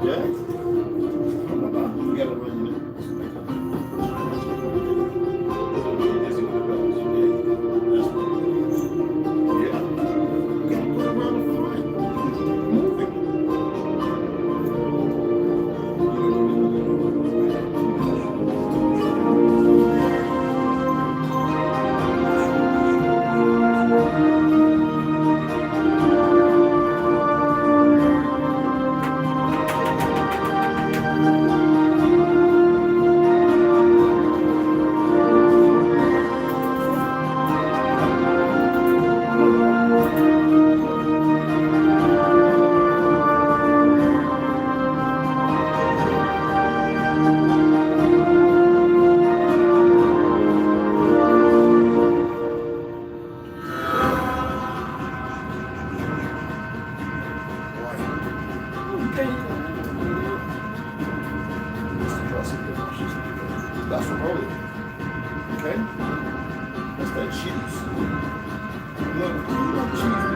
Yeah? You gotta run, you know. That's from earlier. Okay? That's that cheese. Look, you got cheese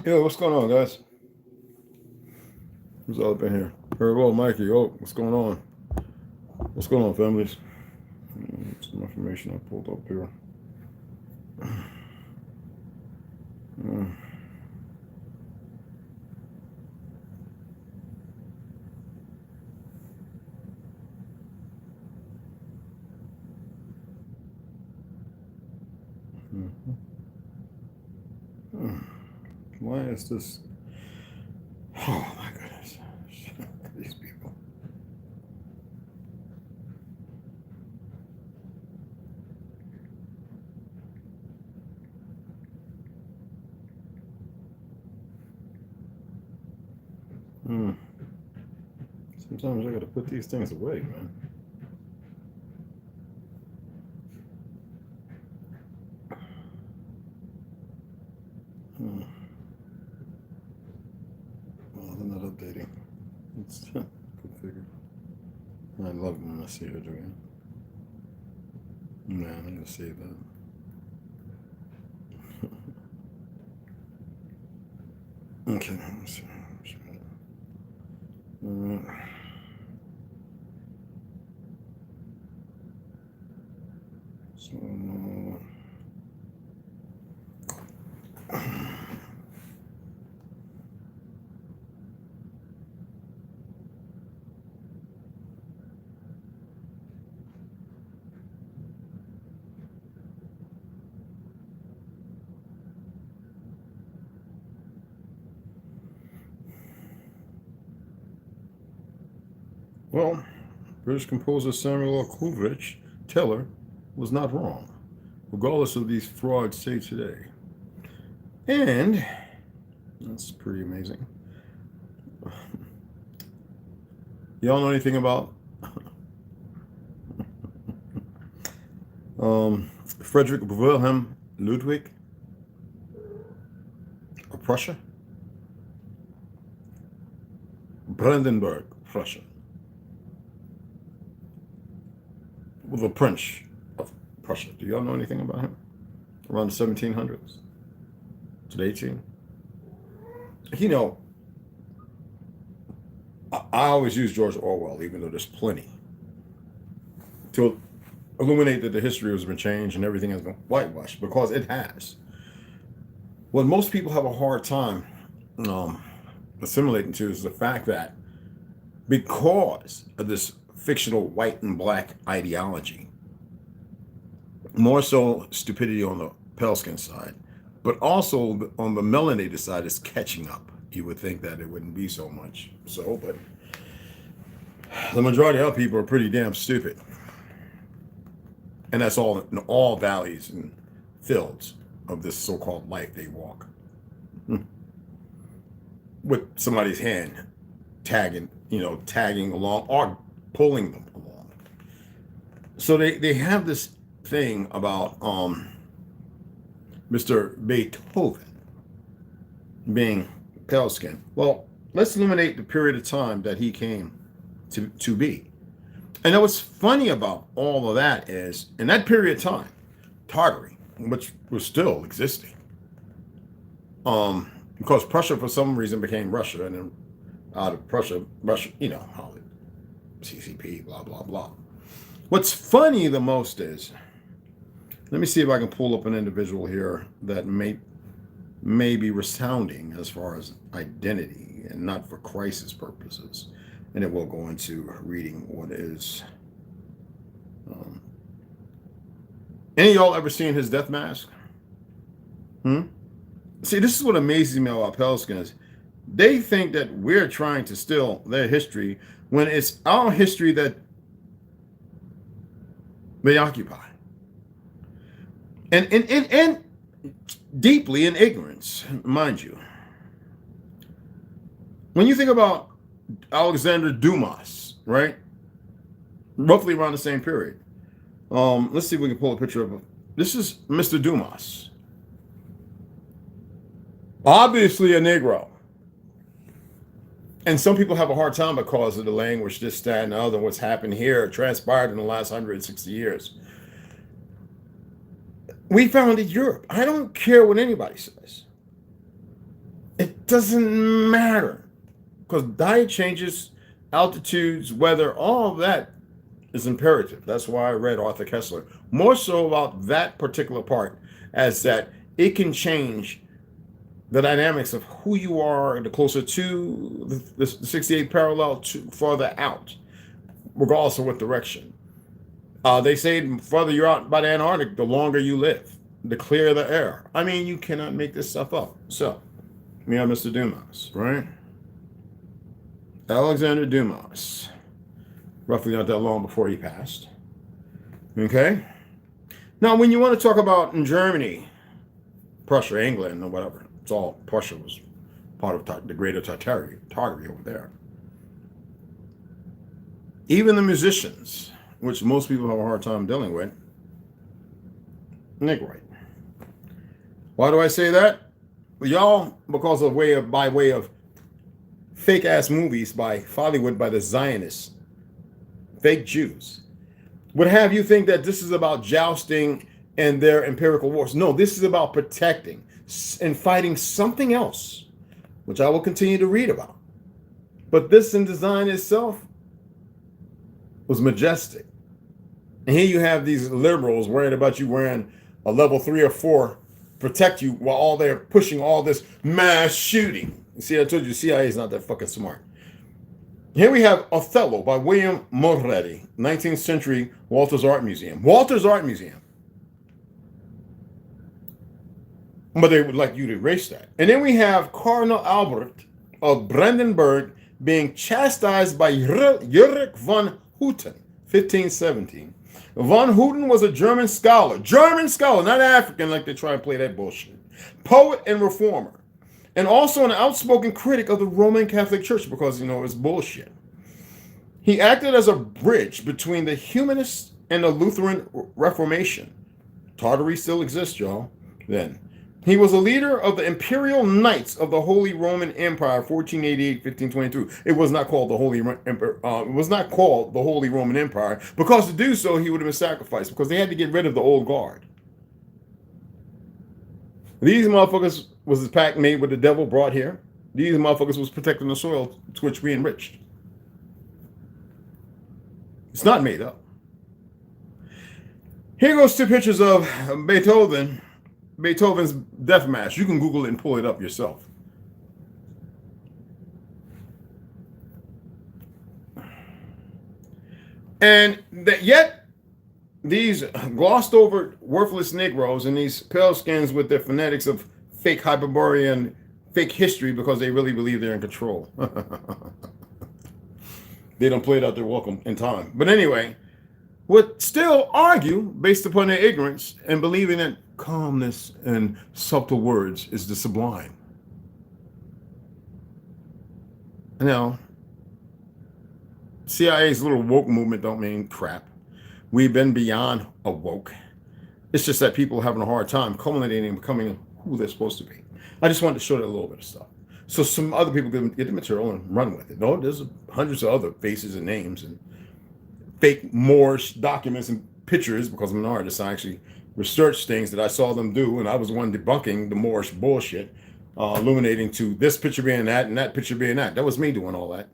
Yo, what's going on, guys? Who's all up in here? Very well, Mikey. Oh, what's going on? What's going on, families? Some information I pulled up here. Mm. Mhm. Mm. Why is this? Oh my goodness! These people. Mm. Sometimes I gotta put these things away, man. Mm. Well, they're not updating. It's configured. I love it when I see her doing it. Man, I'm gonna save that. Okay, let's see. Alright. So, well, British composer Samuel Coleridge Taylor was not wrong, regardless of these frauds say today. And that's pretty amazing. Y'all know anything about Frederick Wilhelm Ludwig of Prussia? Brandenburg, Prussia. The Prince of Prussia. Do y'all know anything about him? Around the 1700s to the 18. You know, I always use George Orwell, even though there's plenty, to illuminate that the history has been changed and everything has been whitewashed, because it has. What most people have a hard time assimilating to is the fact that because of this fictional white and black ideology, more so stupidity on the pale skin side, but also on the melanated side is catching up. You would think that it wouldn't be so much so, but the majority of people are pretty damn stupid. And that's all in all valleys and fields of this so-called life they walk. With somebody's hand tagging along or pulling them along. So they have this thing about Mr. Beethoven being pale skin. Well, let's illuminate the period of time that he came to be. And what's funny about all of that is, in that period of time, Tartary, which was still existing, because Prussia for some reason became Russia, and then out of Russia, you know, how CCP, blah, blah, blah. What's funny the most is, let me see if I can pull up an individual here that may be resounding as far as identity and not for crisis purposes. And it will go into reading what is. Any of y'all ever seen his death mask? See, this is what amazes me about Pelskins. They think that we're trying to steal their history when it's our history that they occupy. And deeply in ignorance, mind you. When you think about Alexander Dumas, right? Roughly around the same period. Let's see if we can pull a picture of him. This is Mr. Dumas. Obviously a Negro. And some people have a hard time because of the language, this, that, and the other, what's happened here, transpired in the last 160 years. We founded Europe. I don't care what anybody says. doesn't matter because diet changes, altitudes, weather, all of that is imperative. That's why I read Arthur Kessler more so about that particular part, as that it can change the dynamics of who you are the closer to the 68th parallel to further out, regardless of what direction. They say the further you're out by the Antarctic, the longer you live, the clearer the air. I mean, you cannot make this stuff up. So, we have Mr. Dumas, right? Alexander Dumas. Roughly not that long before he passed. Okay? Now, when you want to talk about in Germany, Prussia, England, or whatever, it's all Prussia was part of the greater Tartary over there. Even the musicians, which most people have a hard time dealing with, Negroid. Why do I say that? Well, y'all, because by way of fake ass movies by Hollywood, by the Zionists, fake Jews, would have you think that this is about jousting and their empirical wars. No, this is about protecting and fighting something else, which I will continue to read about. But this in design itself was majestic. And here you have these liberals worried about you wearing a level 3 or 4 protect you while all they're pushing all this mass shooting. You see, I told you CIA is not that fucking smart. Here we have Othello by William Moretti, 19th century Walter's Art Museum. Walter's Art Museum. But they would like you to erase that. And then we have Cardinal Albert of Brandenburg being chastised by Ulrich von Hutten, 1517. Von Hutten was a German scholar, not African like they try to play that bullshit, poet and reformer, and also an outspoken critic of the Roman Catholic Church because, it's bullshit. He acted as a bridge between the humanists and the Lutheran Reformation. Tartary still exists, y'all, then. He was a leader of the Imperial Knights of the Holy Roman Empire, 1488-1522. It was not called the Holy Empire. It was not called the Holy Roman Empire because to do so he would have been sacrificed because they had to get rid of the old guard. These motherfuckers was a pact made with the devil brought here. These motherfuckers was protecting the soil to which we enriched. It's not made up. Here goes 2 pictures of Beethoven's Death Mass. You can Google it and pull it up yourself. And yet, these glossed over worthless Negroes and these pale skins with their phonetics of fake Hyperborean, fake history because they really believe they're in control. They don't play it out their welcome in time. But anyway, would still argue based upon their ignorance and believing that calmness and subtle words is the sublime. Now, CIA's little woke movement don't mean crap. We've been beyond a woke. It's just that people are having a hard time culminating and becoming who they're supposed to be. I just wanted to show that a little bit of stuff. So some other people can get the material and run with it. No, there's hundreds of other faces and names and fake Moorish documents and pictures because I'm an artist. I actually researched things that I saw them do, and I was the one debunking the Moorish bullshit, illuminating to this picture being that and that picture being that. That was me doing all that.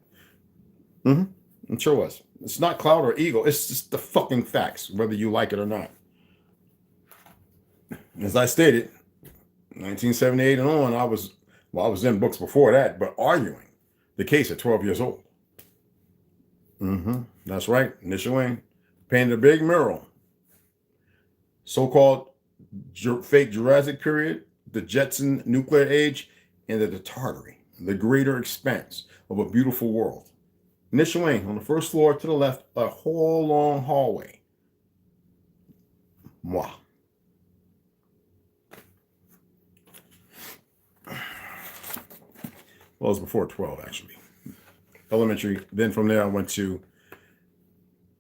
It sure was. It's not clout or ego. It's just the fucking facts, whether you like it or not. As I stated, 1978 and on, I was in books before that, but arguing the case at 12 years old. That's right. Nisha Wayne painted a big mural. So-called fake Jurassic period, the Jetson nuclear age, and the Tartary, the greater expanse of a beautiful world. Nisha Wayne on the first floor to the left, a whole long hallway. Moi. Well, it was before 12, actually. Elementary. Then from there, I went to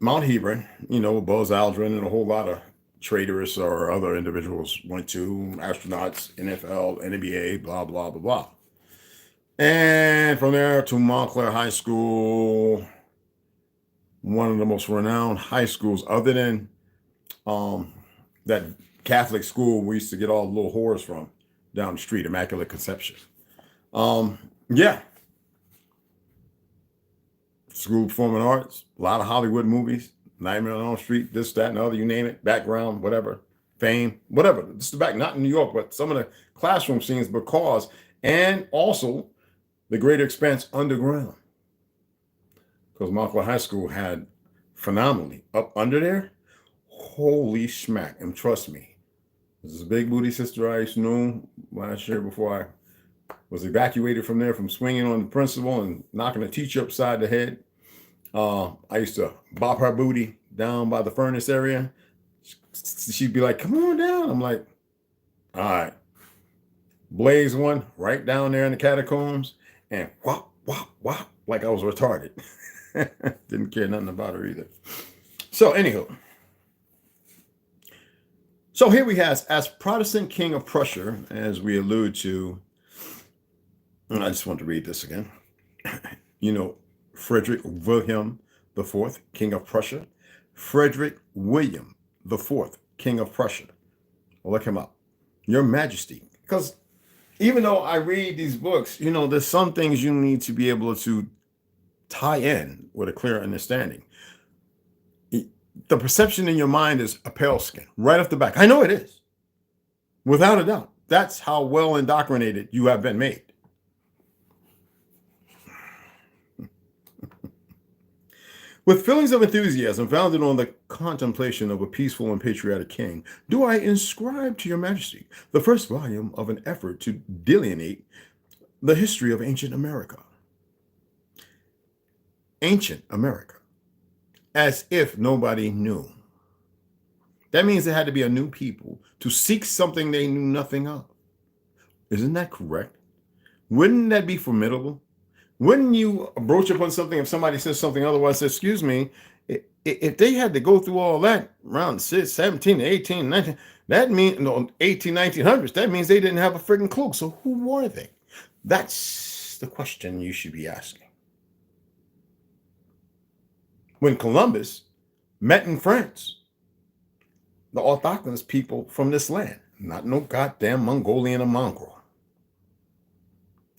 Mount Hebron, Buzz Aldrin and a whole lot of traders or other individuals went to, astronauts, NFL, NBA, blah, blah, blah, blah. And from there to Montclair High School, one of the most renowned high schools, other than that Catholic school we used to get all the little whores from down the street, Immaculate Conception. Yeah. School of Performing Arts, a lot of Hollywood movies, Nightmare on Elm Street, this, that, and other, you name it, background, whatever, fame, whatever. This is the back, not in New York, but some of the classroom scenes because, and also the greater expense underground. Because Markle High School had phenomenally up under there. Holy smack. And trust me, this is a big booty sister I used to know last year before I was evacuated from there from swinging on the principal and knocking a teacher upside the head. I used to bop her booty down by the furnace area. She'd be like, come on down. I'm like, all right. Blaze one right down there in the catacombs and whop, whop, whop, like I was retarded. Didn't care nothing about her either. So anywho. So here we have, as Protestant King of Prussia, as we allude to, and I just want to read this again. You know, Frederick William IV, King of Prussia. Frederick William IV, King of Prussia. I'll look him up. Your Majesty. Because even though I read these books, you know, there's some things you need to be able to tie in with a clear understanding. The perception in your mind is a pale skin, right off the back. I know it is. Without a doubt. That's how well indoctrinated you have been made. With feelings of enthusiasm founded on the contemplation of a peaceful and patriotic king, do I inscribe to your majesty the first volume of an effort to delineate the history of ancient America. Ancient America. As if nobody knew. That means there had to be a new people to seek something they knew nothing of. Isn't that correct? Wouldn't that be formidable? Wouldn't you broach upon something if somebody says something otherwise? Excuse me, if they had to go through all that around 17, 18, 19, that means, no, 18, 1900s, that means they didn't have a freaking clue. So who were they? That's the question you should be asking. When Columbus met in France, the autochthonous people from this land, not no goddamn Mongolian or mongrel.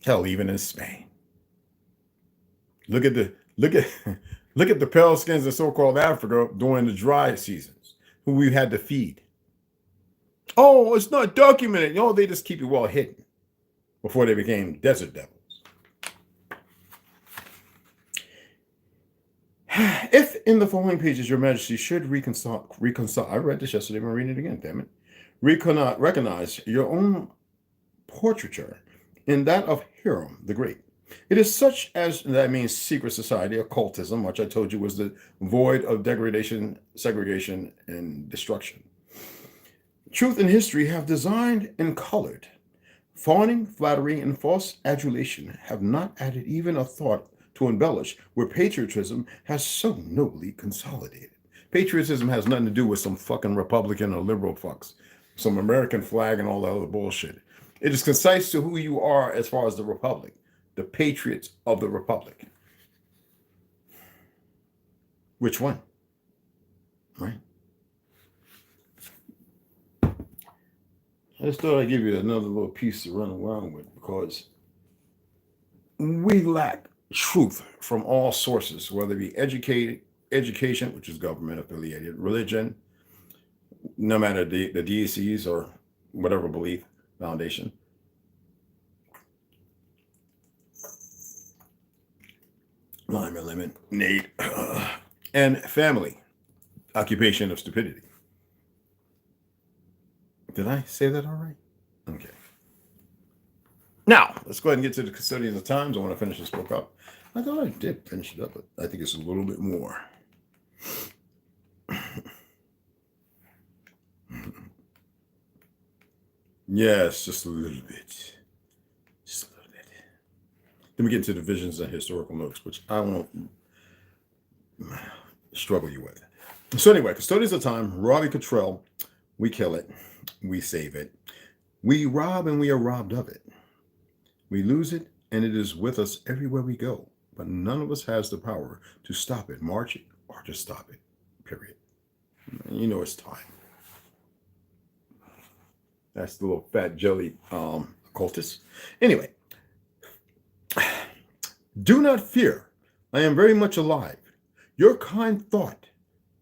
Hell, even in Spain. Look at the pale skins of so-called Africa during the dry seasons, who we had to feed. Oh, it's not documented. No, they just keep it well hidden before they became desert devils. If in the following pages your majesty should reconcile, I read this yesterday, I'm reading it again, damn it. Recognize your own portraiture in that of Heru the Great. It is such as, that means secret society, occultism, which I told you was the void of degradation, segregation, and destruction. Truth and history have designed and colored. Fawning, flattery, and false adulation have not added even a thought to embellish where patriotism has so nobly consolidated. Patriotism has nothing to do with some fucking Republican or liberal fucks, some American flag and all that other bullshit. It is concise to who you are as far as the Republic, the patriots of the Republic. Which one? Right? I just thought I'd give you another little piece to run around with because we lack truth from all sources, whether it be education, which is government affiliated, religion, no matter the DCs or whatever belief foundation. Lime and lemon, Nate, and family, occupation of stupidity. Did I say that all right? Okay. Now, let's go ahead and get to the Custodians of Times. I want to finish this book up. I thought I did finish it up, but I think it's a little bit more. Yes, just a little bit. Just a little bit. Then we get into the visions and historical notes, which I won't struggle you with. So anyway, Custodians of Time, Robbie Cottrell, we kill it. We save it. We rob and we are robbed of it. We lose it and it is with us everywhere we go. But none of us has the power to stop it, march it, or to stop it, period. You know it's time. That's the little fat jelly occultist. Anyway, Do not fear. I am very much alive. Your kind thought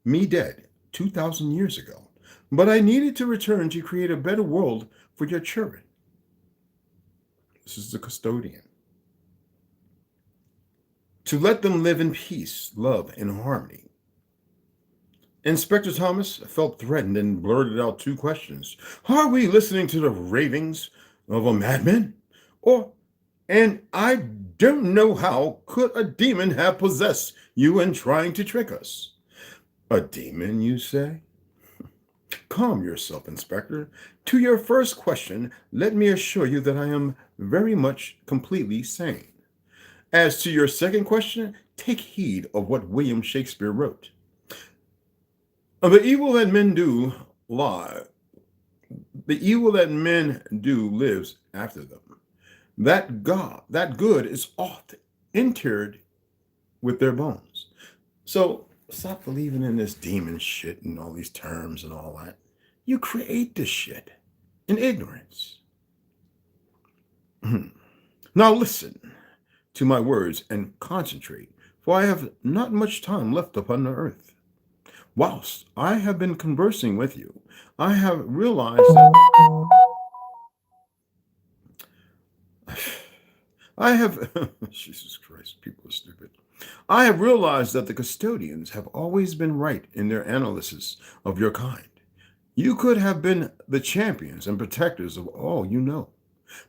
me dead 2,000 years ago, but I needed to return to create a better world for your children. This is the custodian. To let them live in peace, love, and harmony. Inspector Thomas felt threatened and blurted out two questions. Are we listening to the ravings of a madman? And I don't know how could a demon have possessed you and trying to trick us? A demon, you say? Calm yourself, Inspector. To your first question, let me assure you that I am very much completely sane. As to your second question, take heed of what William Shakespeare wrote. The evil that men do lives after them. That good is oft interred with their bones. So stop believing in this demon shit and all these terms and all that. You create this shit in ignorance. Now listen to my words and concentrate, for I have not much time left upon the earth. Whilst I have been conversing with you, I have realized that Jesus Christ, people are stupid. I have realized that the custodians have always been right in their analysis of your kind. You could have been the champions and protectors of all you know,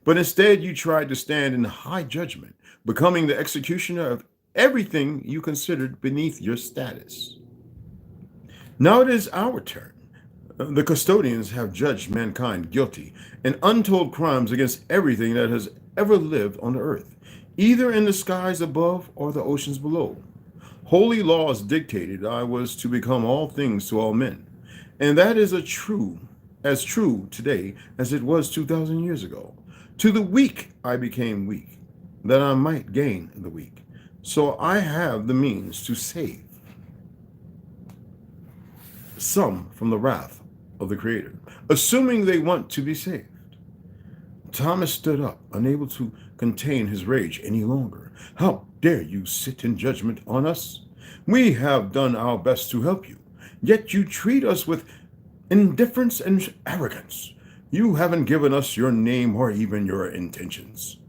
but instead you tried to stand in high judgment, becoming the executioner of everything you considered beneath your status. Now it is our turn. The custodians have judged mankind guilty in untold crimes against everything that has ever lived on the earth, either in the skies above or the oceans below. Holy laws dictated I was to become all things to all men, and that is as true today as it was 2,000 years ago. To the weak I became weak, that I might gain the weak. So I have the means to save some from the wrath of the Creator, assuming they want to be saved. Thomas stood up, unable to contain his rage any longer. How dare you sit in judgment on us? We have done our best to help you, yet you treat us with indifference and arrogance. You haven't given us your name or even your intentions.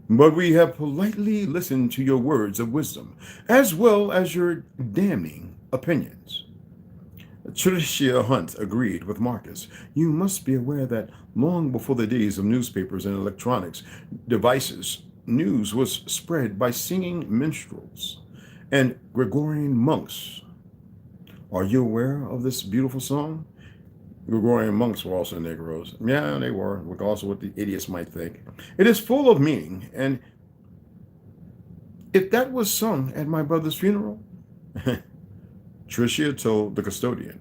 But we have politely listened to your words of wisdom, as well as your damning opinions. Tricia Hunt agreed with Marcus. You must be aware that long before the days of newspapers and electronics devices, news was spread by singing minstrels and Gregorian monks. Are you aware of this beautiful song? Gregorian monks were also Negroes. Yeah, they were, also what the idiots might think. It is full of meaning, and if that was sung at my brother's funeral, Tricia told the custodian,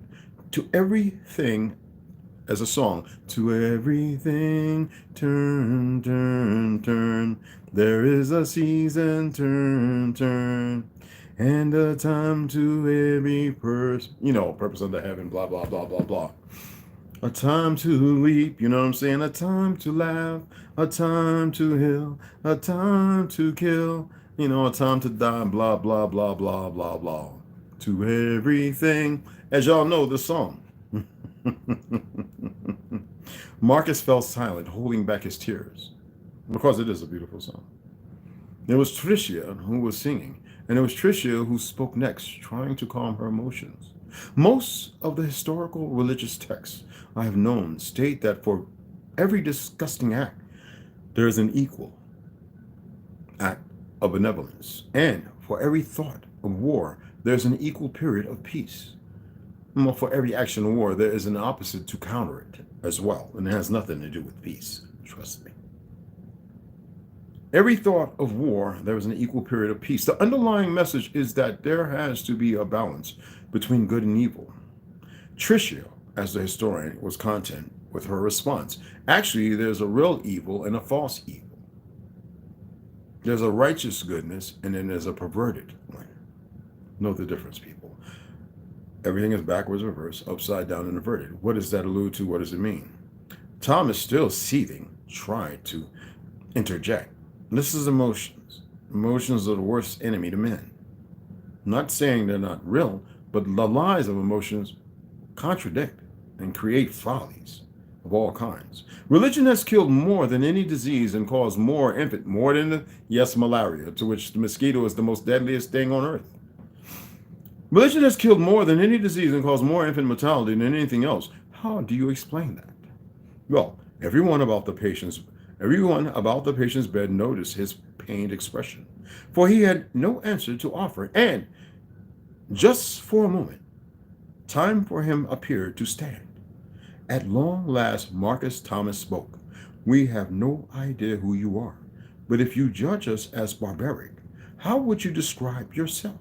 to everything, as a song, to everything, turn, turn, turn. There is a season, turn, turn. And a time to every purpose under heaven, blah, blah, blah, blah, blah. A time to weep, you know what I'm saying? A time to laugh, a time to heal, a time to kill, a time to die, blah, blah, blah, blah, blah, blah. To everything, as y'all know the song. Marcus fell silent, holding back his tears, because it is a beautiful song. It was Tricia who was singing, and it was Tricia who spoke next, trying to calm her emotions. Most of the historical religious texts I have known state that for every disgusting act, there is an equal act of benevolence, and for every thought of war, there's an equal period of peace. For every action of war, there is an opposite to counter it as well, and it has nothing to do with peace, trust me. Every thought of war, there is an equal period of peace. The underlying message is that there has to be a balance between good and evil. Tricia, as the historian, was content with her response. Actually, there's a real evil and a false evil. There's a righteous goodness, and then there's a perverted one. Know the difference, people. Everything is backwards, reverse, upside down, and inverted. What does that allude to? What does it mean? Tom is still seething, tried to interject. This is emotions. emotions are the worst enemy to men. I'm not saying they're not real, but the lies of emotions contradict and create follies of all kinds. Religion has killed more than any disease and caused more than malaria, to which the mosquito is the most deadliest thing on earth. Religion has killed more than any disease and caused more infant mortality than anything else. How do you explain that? Well, everyone about the patient's bed noticed his pained expression, for he had no answer to offer, and just for a moment, time for him appeared to stand. At long last, Marcus Thomas spoke. We have no idea who you are, but if you judge us as barbaric, how would you describe yourself?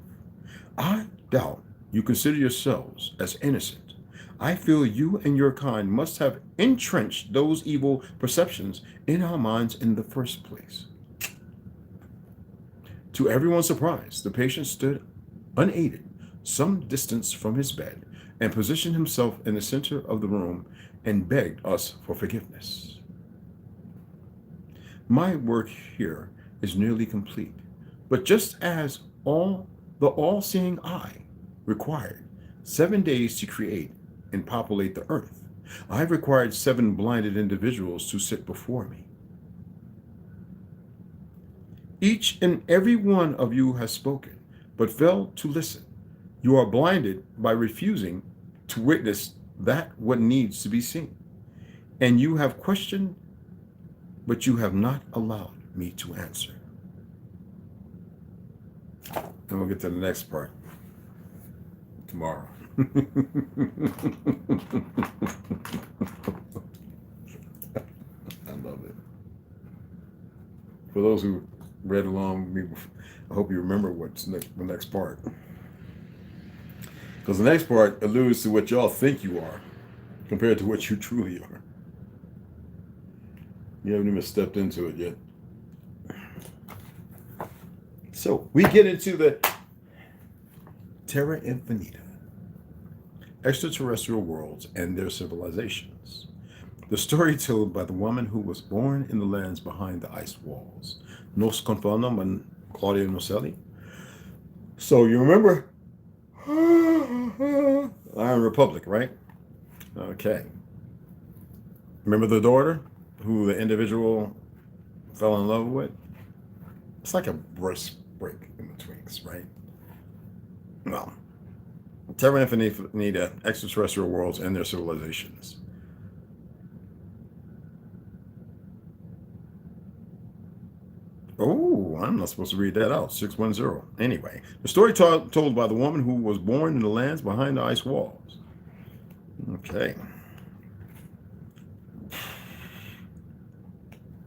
I doubt you consider yourselves as innocent. I feel you and your kind must have entrenched those evil perceptions in our minds in the first place. To everyone's surprise, the patient stood unaided some distance from his bed and positioned himself in the center of the room and begged us for forgiveness. My work here is nearly complete, but just as the all-seeing eye required 7 days to create and populate the earth, I've required 7 blinded individuals to sit before me. Each and every one of you has spoken, but failed to listen. You are blinded by refusing to witness what needs to be seen. And you have questioned, but you have not allowed me to answer. And we'll get to the next part tomorrow. I love it. For those who read along with me, I hope you remember what's the next part. Because the next part alludes to what y'all think you are compared to what you truly are. You haven't even stepped into it yet. So we get into the Terra Infinita, extraterrestrial worlds and their civilizations. The story told by the woman who was born in the lands behind the ice walls. Nos conformam and Claudia Nocelli. So you remember Iron Republic, right? Okay. Remember the daughter who the individual fell in love with? It's like a break in between, right? No. Terra Infinita, extraterrestrial worlds and their civilizations. Oh, I'm not supposed to read that out. 610. Anyway, the story told by the woman who was born in the lands behind the ice walls. Okay.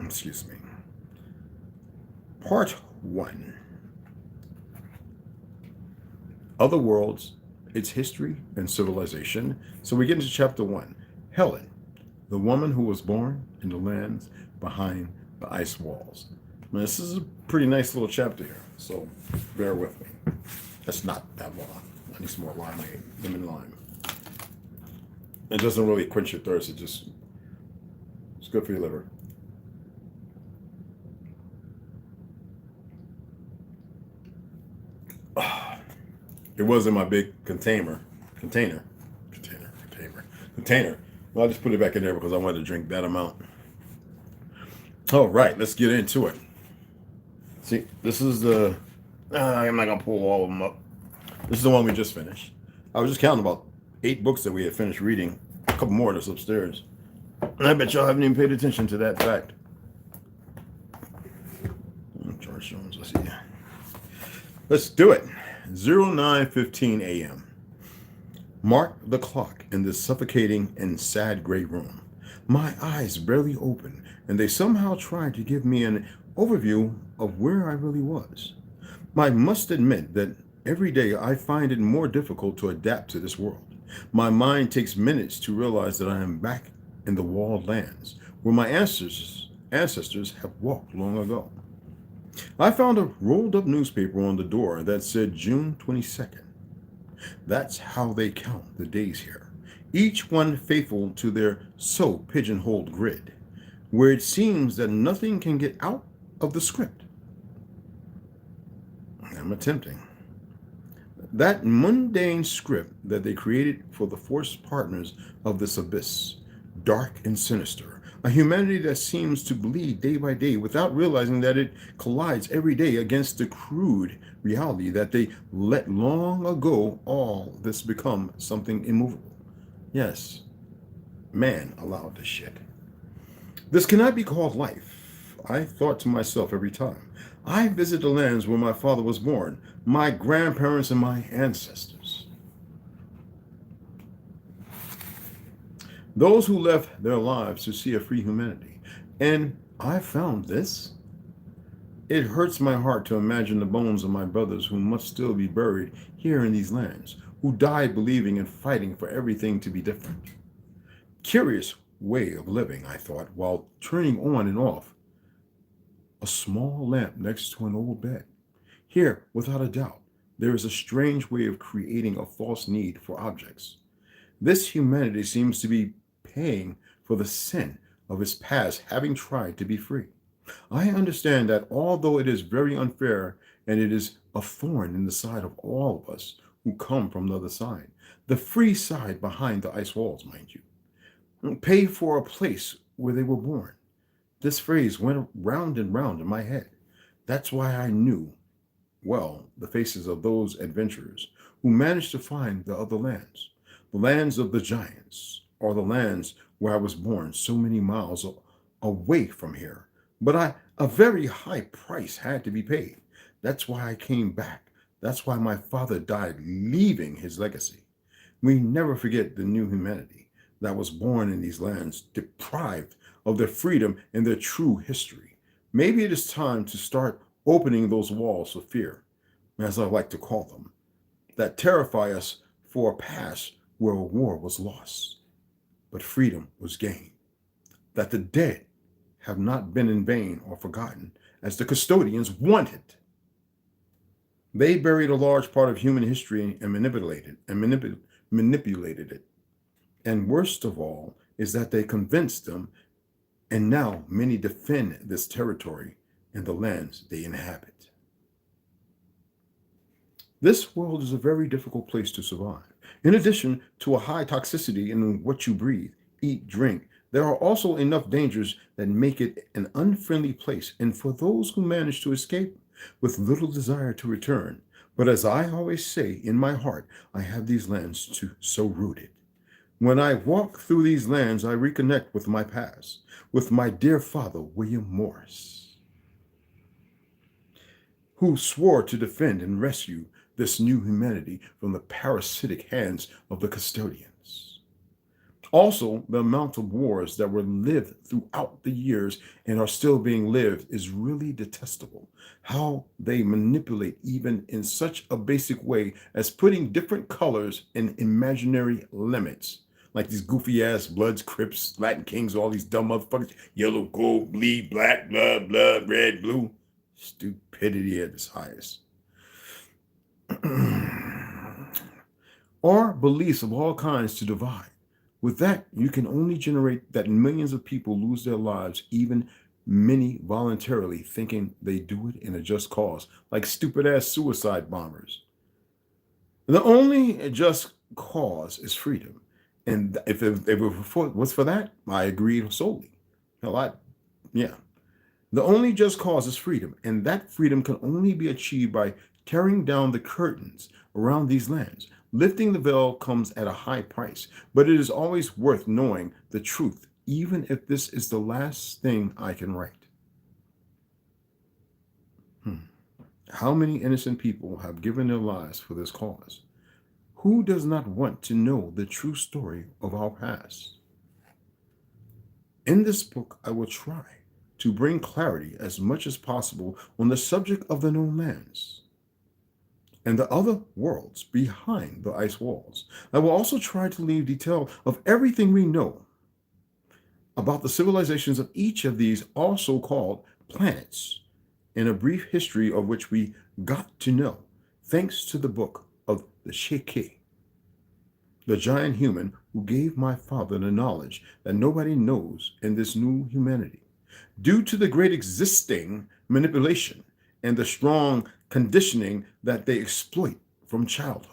Excuse me. Part 1. Other worlds, its history and civilization. So we get into chapter 1. Helen, the woman who was born in the lands behind the ice walls. Now, this is a pretty nice little chapter here, so bear with me. That's not that long. I need some more limeade, lemon lime. It doesn't really quench your thirst. It's good for your liver. It was in my big container. Well, I just put it back in there because I wanted to drink that amount. All right, let's get into it. See, this is the, I'm not going to pull all of them up. This is the one we just finished. I was just counting about 8 books that we had finished reading. A couple more that's upstairs. And I bet y'all haven't even paid attention to that fact. George Jones, let's see. Let's do it. 09:15 a.m. Mark the clock in this suffocating and sad gray room. My eyes barely open, and they somehow tried to give me an overview of where I really was. I must admit that every day I find it more difficult to adapt to this world. My mind takes minutes to realize that I am back in the walled lands, where my ancestors have walked long ago. I found a rolled up newspaper on the door that said June 22nd. That's how they count the days here, each one faithful to their so pigeonholed grid, where it seems that nothing can get out of the script. I'm attempting. That mundane script that they created for the forced partners of this abyss, dark and sinister, a humanity that seems to bleed day by day without realizing that it collides every day against the crude reality that they let long ago all this become something immovable. Yes, man allowed this shit. This cannot be called life, I thought to myself every time. I visit the lands where my father was born, my grandparents and my ancestors. Those who left their lives to see a free humanity. And I found this. It hurts my heart to imagine the bones of my brothers who must still be buried here in these lands, who died believing and fighting for everything to be different. Curious way of living, I thought, while turning on and off a small lamp next to an old bed. Here, without a doubt, there is a strange way of creating a false need for objects. This humanity seems to be paying for the sin of its past, having tried to be free. I understand that although it is very unfair and it is a thorn in the side of all of us who come from the other side, the free side behind the ice walls, mind you, pay for a place where they were born. This phrase went round and round in my head. That's why I knew well the faces of those adventurers who managed to find the other lands, the lands of the giants, or the lands where I was born so many miles away from here. But a very high price had to be paid. That's why I came back. That's why my father died, leaving his legacy. We never forget the new humanity that was born in these lands, deprived of their freedom and their true history. Maybe it is time to start opening those walls of fear, as I like to call them, that terrify us for a past where a war was lost, but freedom was gained, that the dead have not been in vain or forgotten, as the custodians wanted. They buried a large part of human history and manipulated it. And worst of all is that they convinced them, and now many defend this territory and the lands they inhabit. This world is a very difficult place to survive. In addition to a high toxicity in what you breathe, eat, drink, there are also enough dangers that make it an unfriendly place, and for those who manage to escape with little desire to return. But as I always say, in my heart, I have these lands so rooted. When I walk through these lands, I reconnect with my past, with my dear father, William Morris, who swore to defend and rescue this new humanity from the parasitic hands of the custodians. Also, the amount of wars that were lived throughout the years and are still being lived is really detestable. How they manipulate even in such a basic way as putting different colors in imaginary limits. Like these goofy ass Bloods, Crips, Latin Kings, all these dumb motherfuckers. Yellow, gold, bleed, black, blood, red, blue. Stupidity at its highest. Or beliefs of all kinds to divide. With that, you can only generate that millions of people lose their lives, even many voluntarily, thinking they do it in a just cause, like stupid-ass suicide bombers. The only just cause is freedom. And if it was for that, I agreed solely. Yeah. The only just cause is freedom, and that freedom can only be achieved by tearing down the curtains around these lands. Lifting the veil comes at a high price, but it is always worth knowing the truth, even if this is the last thing I can write. How many innocent people have given their lives for this cause? Who does not want to know the true story of our past? In this book, I will try to bring clarity as much as possible on the subject of the known lands and the other worlds behind the ice walls. I will also try to leave detail of everything we know about the civilizations of each of these also called planets, in a brief history of which we got to know, thanks to the book of the Sheikh, the giant human who gave my father the knowledge that nobody knows in this new humanity. Due to the great existing manipulation and the strong conditioning that they exploit from childhood.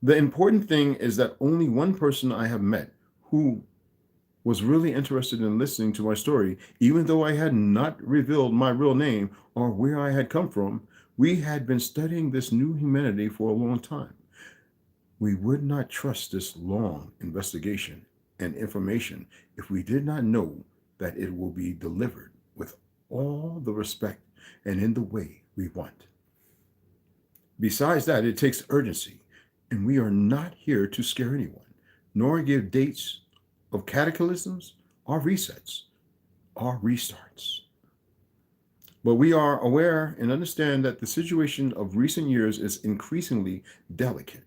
The important thing is that only one person I have met who was really interested in listening to my story, even though I had not revealed my real name or where I had come from. We had been studying this new humanity for a long time. We would not trust this long investigation and information if we did not know that it will be delivered with all the respect and in the way we want. Besides that, it takes urgency, and we are not here to scare anyone, nor give dates of cataclysms or resets or restarts. But we are aware and understand that the situation of recent years is increasingly delicate.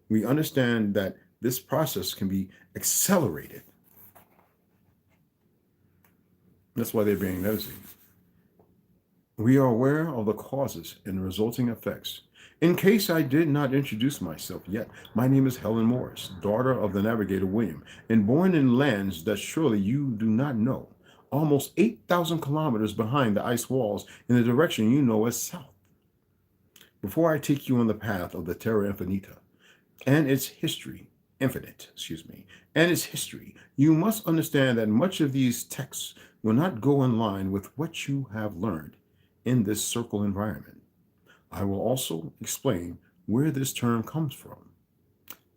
We understand that this process can be accelerated. That's why they're being nosy. We are aware of the causes and resulting effects. In case I did not introduce myself yet, my name is Helen Morris, daughter of the navigator William, and born in lands that surely you do not know, almost 8,000 kilometers behind the ice walls in the direction you know as south. Before I take you on the path of the Terra Infinita and its history, and its history, you must understand that much of these texts will not go in line with what you have learned in this circle environment. I will also explain where this term comes from.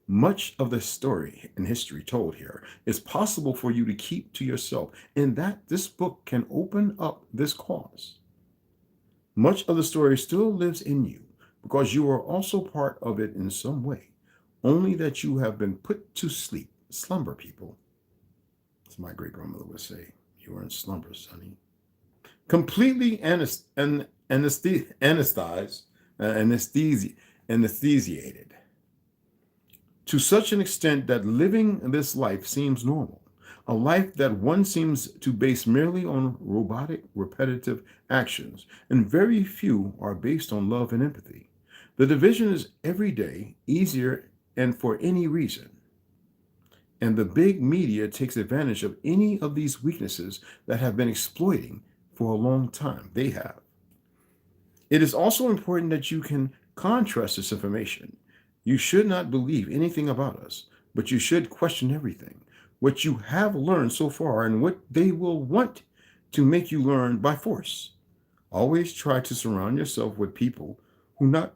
Much of the story and history told here is possible for you to keep to yourself, and that this book can open up this cause. Much of the story still lives in you because you are also part of it in some way, only that you have been put to sleep. Slumber, people. As my great grandmother would say, you are in slumber, sonny. Completely anesthesiated to such an extent that living this life seems normal, a life that one seems to base merely on robotic, repetitive actions, and very few are based on love and empathy. The division is every day easier and for any reason. And the big media takes advantage of any of these weaknesses that have been exploiting for a long time. They have. It is also important that you can contrast this information. You should not believe anything about us, but you should question everything, what you have learned so far and what they will want to make you learn by force. Always try to surround yourself with people who not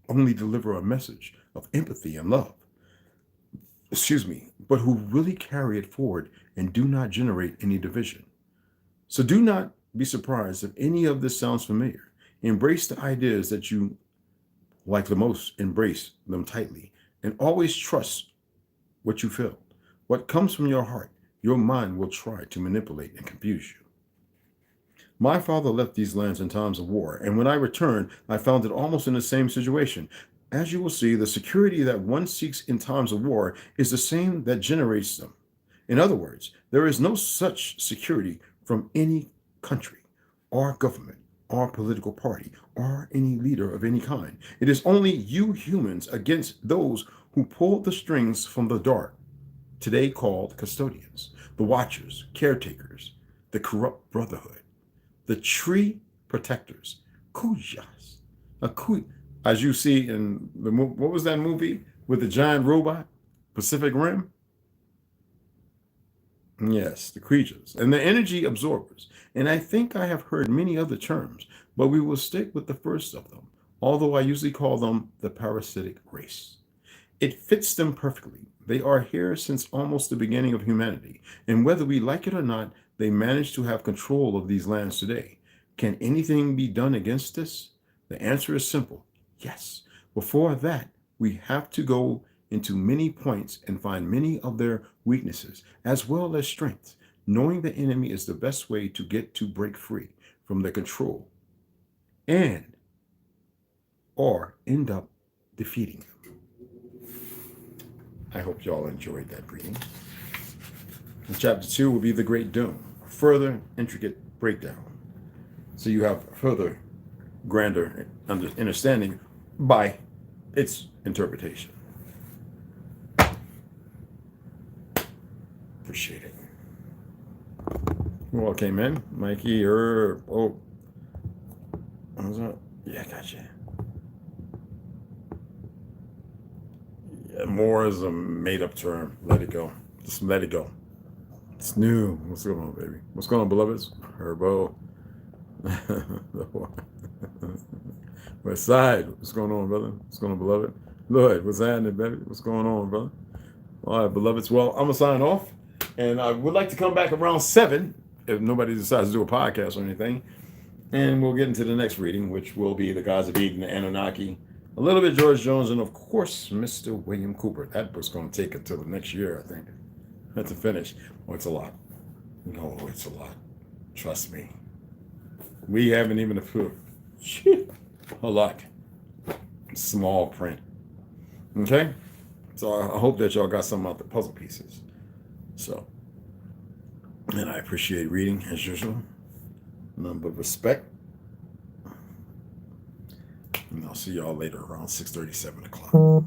only deliver a message of empathy and love, but who really carry it forward and do not generate any division. So do not be surprised if any of this sounds familiar. Embrace the ideas that you like the most, embrace them tightly, and always trust what you feel. What comes from your heart, your mind will try to manipulate and confuse you. My father left these lands in times of war, and when I returned, I found it almost in the same situation. As you will see, the security that one seeks in times of war is the same that generates them. In other words, there is no such security from any country or government or political party or any leader of any kind. It is only you humans against those who pull the strings from the dark, today called custodians, the watchers, caretakers, the corrupt brotherhood, the tree protectors, kujas, as you see in the what was that movie with the giant robot, Pacific Rim? Yes, the creatures and the energy absorbers. And I think I have heard many other terms, but we will stick with the first of them, although I usually call them the parasitic race. It fits them perfectly. They are here since almost the beginning of humanity, and whether we like it or not, they manage to have control of these lands today. Can anything be done against this? The answer is simple, yes. Before that, we have to go into many points and find many of their weaknesses as well as strengths. Knowing the enemy is the best way to get to break free from their control and or end up defeating them. I hope y'all enjoyed that reading. And chapter 2 will be the Great Doom, a further intricate breakdown. So you have further grander understanding by its interpretation. Appreciate it. Who all came in? Mikey, Yeah, I got you. Yeah, more is a made-up term. Let it go. Just let it go. It's new. What's going on, baby? What's going on, beloveds? Herbo. West Side. What's going on, brother? What's going on, beloved? Lloyd, what's happening, baby? What's going on, brother? All right, beloveds. Well, I'm going to sign off. And I would like to come back around 7 if nobody decides to do a podcast or anything. And we'll get into the next reading, which will be The Gods of Eden, the Anunnaki, a little bit George Jones, and of course, Mr. William Cooper. That book's going to take until the next year, I think, to finish. Oh, it's a lot. No, it's a lot. Trust me. We haven't even a lot. Small print. Okay? So I hope that y'all got some of the puzzle pieces. So, and I appreciate reading as usual. None but respect. And I'll see y'all later around 6:37 o'clock.